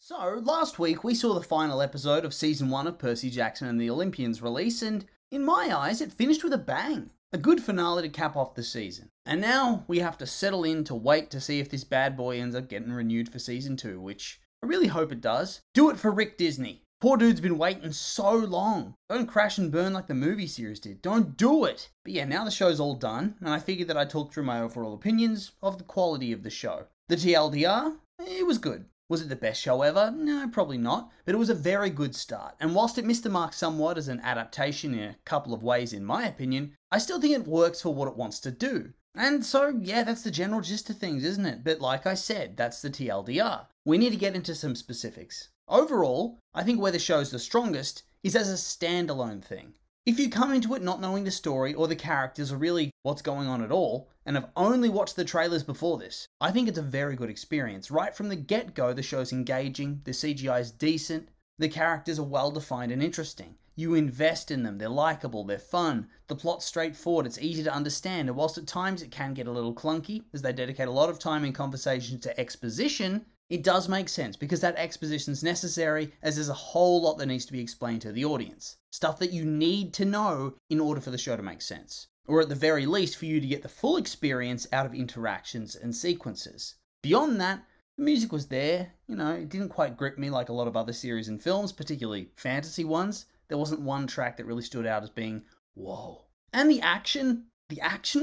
So, last week we saw the final episode of Season 1 of Percy Jackson and the Olympians release, and in my eyes it finished with a bang. A good finale to cap off the season. And now we have to settle in to wait to see if this bad boy ends up getting renewed for Season 2, which I really hope it does. Do it for Rick Disney. Poor dude's been waiting so long. Don't crash and burn like the movie series did. Don't do it. But yeah, now the show's all done, and I figured that I'd talk through my overall opinions of the quality of the show. The TLDR, it was good. Was it the best show ever? No, probably not, but it was a very good start, and whilst it missed the mark somewhat as an adaptation in a couple of ways in my opinion, I still think it works for what it wants to do. And so, yeah, that's the general gist of things, isn't it? But like I said, that's the TLDR. We need to get into some specifics. Overall, I think where the show's the strongest is as a standalone thing. If you come into it not knowing the story or the characters or really what's going on at all, and have only watched the trailers before this, I think it's a very good experience. Right from the get-go, the show's engaging, the CGI is decent, the characters are well-defined and interesting. You invest in them, they're likeable, they're fun, the plot's straightforward, it's easy to understand, and whilst at times it can get a little clunky, as they dedicate a lot of time in conversation to exposition, it does make sense because that exposition's necessary as there's a whole lot that needs to be explained to the audience. Stuff that you need to know in order for the show to make sense. Or at the very least for you to get the full experience out of interactions and sequences. Beyond that, the music was there, it didn't quite grip me like a lot of other series and films, particularly fantasy ones. There wasn't one track that really stood out as being, whoa. And the action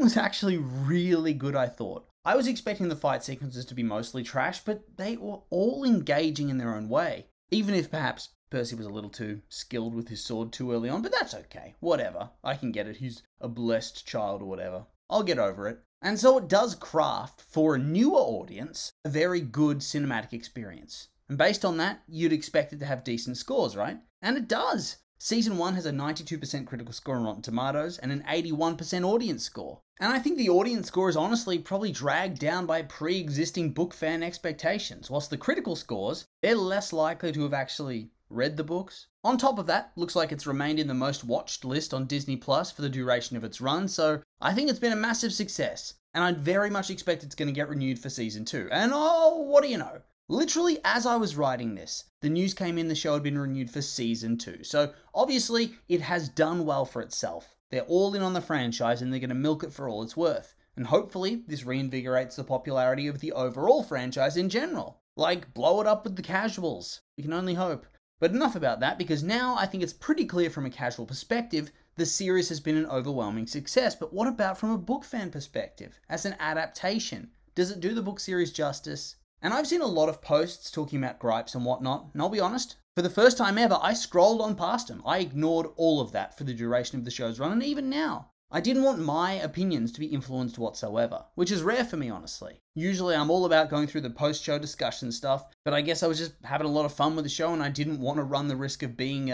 was actually really good, I thought. I was expecting the fight sequences to be mostly trash, but they were all engaging in their own way. Even if perhaps Percy was a little too skilled with his sword too early on, but that's okay. Whatever. I can get it. He's a blessed child or whatever. I'll get over it. And so it does craft, for a newer audience, a very good cinematic experience. And based on that, you'd expect it to have decent scores, right? And it does. Season 1 has a 92% critical score on Rotten Tomatoes and an 81% audience score. And I think the audience score is honestly probably dragged down by pre-existing book fan expectations, whilst the critical scores, they're less likely to have actually read the books. On top of that, looks like it's remained in the most watched list on Disney Plus for the duration of its run, so I think it's been a massive success. And I'd very much expect it's going to get renewed for Season 2. And oh, what do you know? Literally, as I was writing this, the news came in the show had been renewed for Season 2. So, obviously, it has done well for itself. They're all in on the franchise and they're going to milk it for all it's worth. And hopefully, this reinvigorates the popularity of the overall franchise in general. Like, blow it up with the casuals. We can only hope. But enough about that, because now I think it's pretty clear from a casual perspective, the series has been an overwhelming success. But what about from a book fan perspective? As an adaptation, does it do the book series justice? And I've seen a lot of posts talking about gripes and whatnot, and I'll be honest, for the first time ever, I scrolled on past them. I ignored all of that for the duration of the show's run, and even now. I didn't want my opinions to be influenced whatsoever, which is rare for me, honestly. Usually I'm all about going through the post-show discussion stuff, but I guess I was just having a lot of fun with the show and I didn't want to run the risk of being,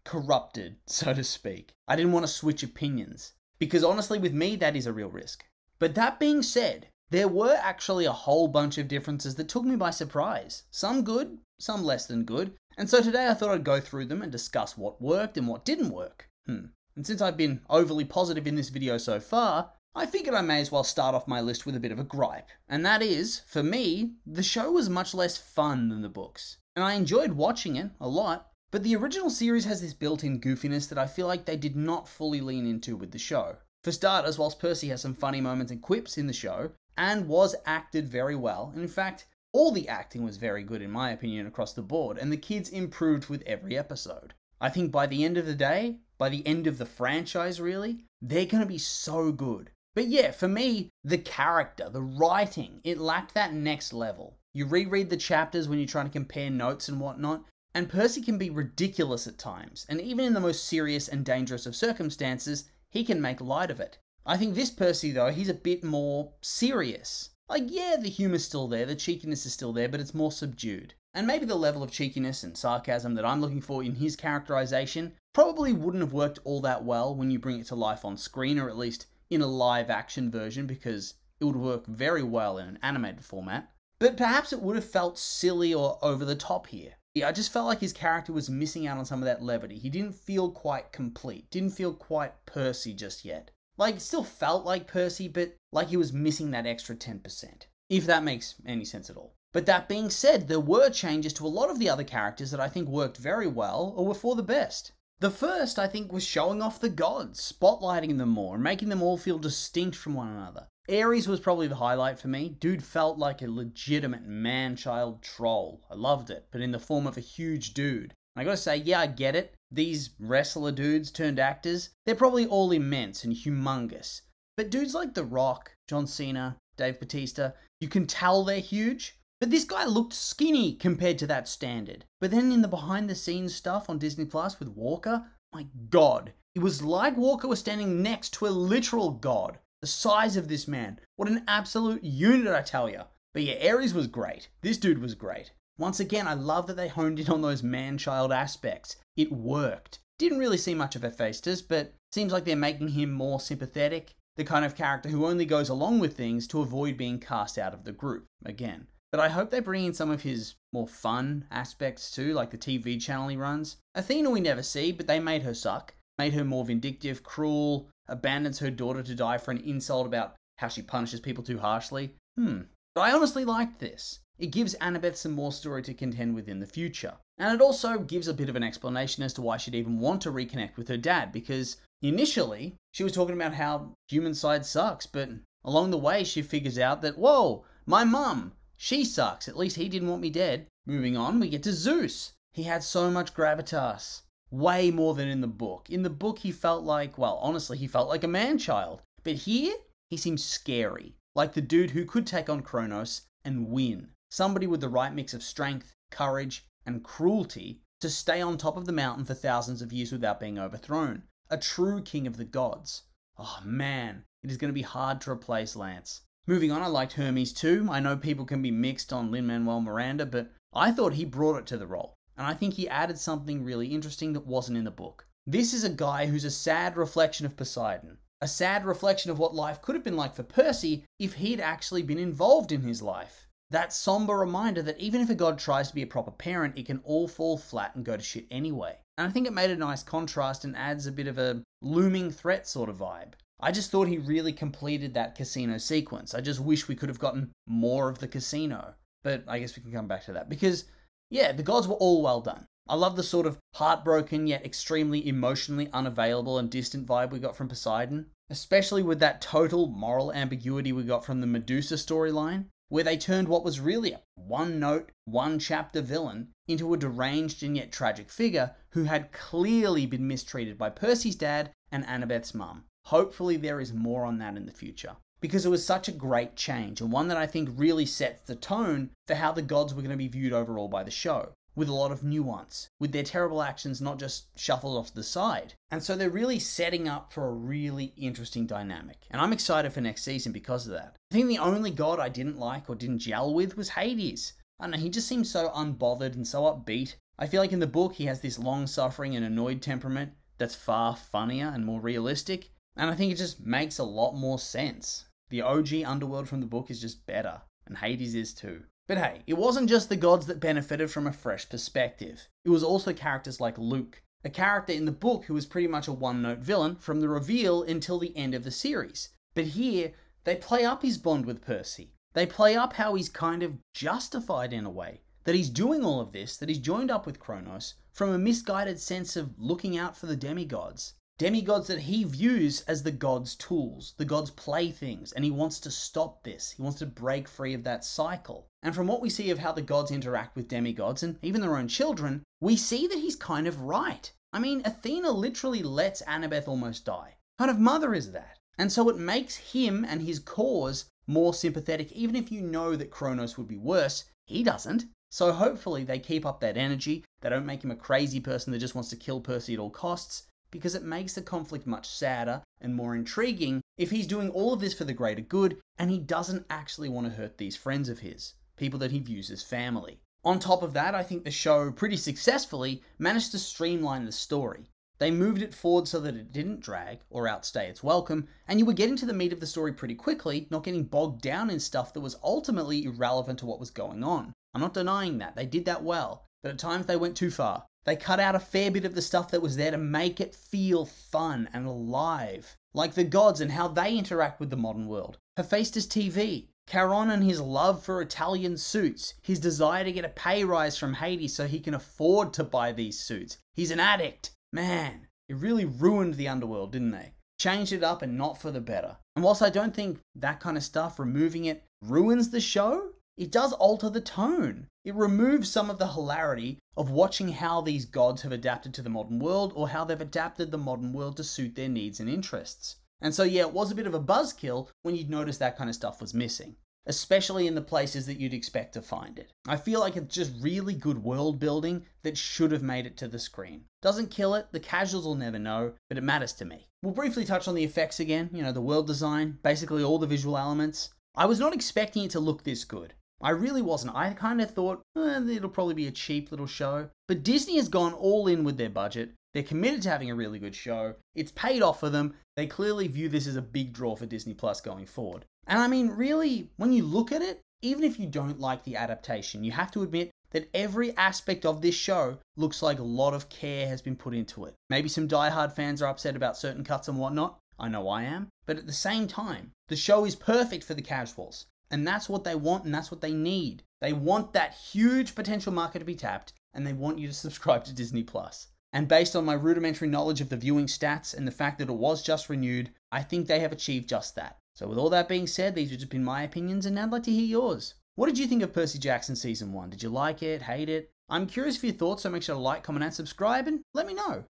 corrupted, so to speak. I didn't want to switch opinions, because honestly with me, that is a real risk. But that being said, there were actually a whole bunch of differences that took me by surprise. Some good, some less than good. And so today I thought I'd go through them and discuss what worked and what didn't work. And since I've been overly positive in this video so far, I figured I may as well start off my list with a bit of a gripe. And that is, for me, the show was much less fun than the books. And I enjoyed watching it a lot, but the original series has this built-in goofiness that I feel like they did not fully lean into with the show. For starters, whilst Percy has some funny moments and quips in the show, and was acted very well. And in fact, all the acting was very good in my opinion across the board, and the kids improved with every episode. I think by the end of the day, by the end of the franchise really, they're going to be so good. But yeah, for me, the character, the writing, it lacked that next level. You reread the chapters when you're trying to compare notes and whatnot, and Percy can be ridiculous at times, and even in the most serious and dangerous of circumstances, he can make light of it. I think this Percy, though, he's a bit more serious. Like, yeah, the humor's still there, the cheekiness is still there, but it's more subdued. And maybe the level of cheekiness and sarcasm that I'm looking for in his characterization probably wouldn't have worked all that well when you bring it to life on screen, or at least in a live-action version, because it would work very well in an animated format. But perhaps it would have felt silly or over the top here. Yeah, I just felt like his character was missing out on some of that levity. He didn't feel quite complete, didn't feel quite Percy just yet. Like, it still felt like Percy, but like he was missing that extra 10%. If that makes any sense at all. But that being said, there were changes to a lot of the other characters that I think worked very well or were for the best. The first, I think, was showing off the gods, spotlighting them more, and making them all feel distinct from one another. Ares was probably the highlight for me. Dude felt like a legitimate man-child troll. I loved it, but in the form of a huge dude. And I gotta say, yeah, I get it. These wrestler dudes turned actors, they're probably all immense and humongous. But dudes like The Rock, John Cena, Dave Bautista, you can tell they're huge. But this guy looked skinny compared to that standard. But then in the behind the scenes stuff on Disney Plus with Walker, my god. It was like Walker was standing next to a literal god. The size of this man. What an absolute unit, I tell ya. But yeah, Ares was great. This dude was great. Once again, I love that they honed in on those man-child aspects. It worked. Didn't really see much of Hephaestus, but seems like they're making him more sympathetic. The kind of character who only goes along with things to avoid being cast out of the group, again. But I hope they bring in some of his more fun aspects too, like the TV channel he runs. Athena we never see, but they made her suck. Made her more vindictive, cruel, abandons her daughter to die for an insult about how she punishes people too harshly. But I honestly liked this. It gives Annabeth some more story to contend with in the future. And it also gives a bit of an explanation as to why she'd even want to reconnect with her dad, because initially, she was talking about how human side sucks, but along the way she figures out that, whoa, my mum, she sucks, at least he didn't want me dead. Moving on, we get to Zeus. He had so much gravitas. Way more than in the book. In the book he felt like, well, honestly, he felt like a man-child. But here, he seems scary. Like the dude who could take on Kronos and win. Somebody with the right mix of strength, courage, and cruelty to stay on top of the mountain for thousands of years without being overthrown. A true king of the gods. Oh man, it is going to be hard to replace Lance. Moving on, I liked Hermes too. I know people can be mixed on Lin-Manuel Miranda, but I thought he brought it to the role. And I think he added something really interesting that wasn't in the book. This is a guy who's a sad reflection of Poseidon. A sad reflection of what life could have been like for Percy if he'd actually been involved in his life. That somber reminder that even if a god tries to be a proper parent, it can all fall flat and go to shit anyway. And I think it made a nice contrast and adds a bit of a looming threat sort of vibe. I just thought he really completed that casino sequence. I just wish we could have gotten more of the casino. But I guess we can come back to that. Because, yeah, the gods were all well done. I love the sort of heartbroken yet extremely emotionally unavailable and distant vibe we got from Poseidon. Especially with that total moral ambiguity we got from the Medusa storyline, where they turned what was really a one-note, one-chapter villain into a deranged and yet tragic figure who had clearly been mistreated by Percy's dad and Annabeth's mum. Hopefully there is more on that in the future. Because it was such a great change, and one that I think really sets the tone for how the gods were going to be viewed overall by the show. With a lot of nuance, with their terrible actions not just shuffled off to the side. And so they're really setting up for a really interesting dynamic. And I'm excited for next season because of that. I think the only god I didn't like or didn't gel with was Hades. I don't know, he just seems so unbothered and so upbeat. I feel like in the book he has this long-suffering and annoyed temperament that's far funnier and more realistic. And I think it just makes a lot more sense. The OG underworld from the book is just better. And Hades is too. But hey, it wasn't just the gods that benefited from a fresh perspective. It was also characters like Luke, a character in the book who was pretty much a one-note villain from the reveal until the end of the series. But here, they play up his bond with Percy. They play up how he's kind of justified in a way. That he's doing all of this, that he's joined up with Kronos, from a misguided sense of looking out for the demigods. Demigods that he views as the gods' tools, the gods' playthings, and he wants to stop this. He wants to break free of that cycle. And from what we see of how the gods interact with demigods, and even their own children, we see that he's kind of right. I mean, Athena literally lets Annabeth almost die. What kind of mother is that? And so it makes him and his cause more sympathetic, even if you know that Kronos would be worse. He doesn't. So hopefully they keep up that energy. They don't make him a crazy person that just wants to kill Percy at all costs. Because it makes the conflict much sadder and more intriguing if he's doing all of this for the greater good and he doesn't actually want to hurt these friends of his, people that he views as family. On top of that, I think the show pretty successfully managed to streamline the story. They moved it forward so that it didn't drag or outstay its welcome, and you were getting to the meat of the story pretty quickly, not getting bogged down in stuff that was ultimately irrelevant to what was going on. I'm not denying that, they did that well, but at times they went too far. They cut out a fair bit of the stuff that was there to make it feel fun and alive. Like the gods and how they interact with the modern world. Hephaestus TV. Charon and his love for Italian suits, his desire to get a pay rise from Hades so he can afford to buy these suits. He's an addict. Man, it really ruined the underworld, didn't they? Changed it up and not for the better. And whilst I don't think that kind of stuff, removing it, ruins the show, it does alter the tone. It removes some of the hilarity of watching how these gods have adapted to the modern world or how they've adapted the modern world to suit their needs and interests. And so yeah, it was a bit of a buzzkill when you'd notice that kind of stuff was missing, especially in the places that you'd expect to find it. I feel like it's just really good world building that should have made it to the screen. Doesn't kill it, the casuals will never know, but it matters to me. We'll briefly touch on the effects again, the world design, basically all the visual elements. I was not expecting it to look this good. I really wasn't. I kind of thought, it'll probably be a cheap little show. But Disney has gone all in with their budget. They're committed to having a really good show. It's paid off for them. They clearly view this as a big draw for Disney Plus going forward. And I mean, really, when you look at it, even if you don't like the adaptation, you have to admit that every aspect of this show looks like a lot of care has been put into it. Maybe some diehard fans are upset about certain cuts and whatnot. I know I am. But at the same time, the show is perfect for the casuals. And that's what they want and that's what they need. They want that huge potential market to be tapped and they want you to subscribe to Disney Plus. And based on my rudimentary knowledge of the viewing stats and the fact that it was just renewed, I think they have achieved just that. So with all that being said, these have just been my opinions and I'd like to hear yours. What did you think of Percy Jackson Season 1? Did you like it, hate it? I'm curious for your thoughts, so make sure to like, comment and subscribe and let me know.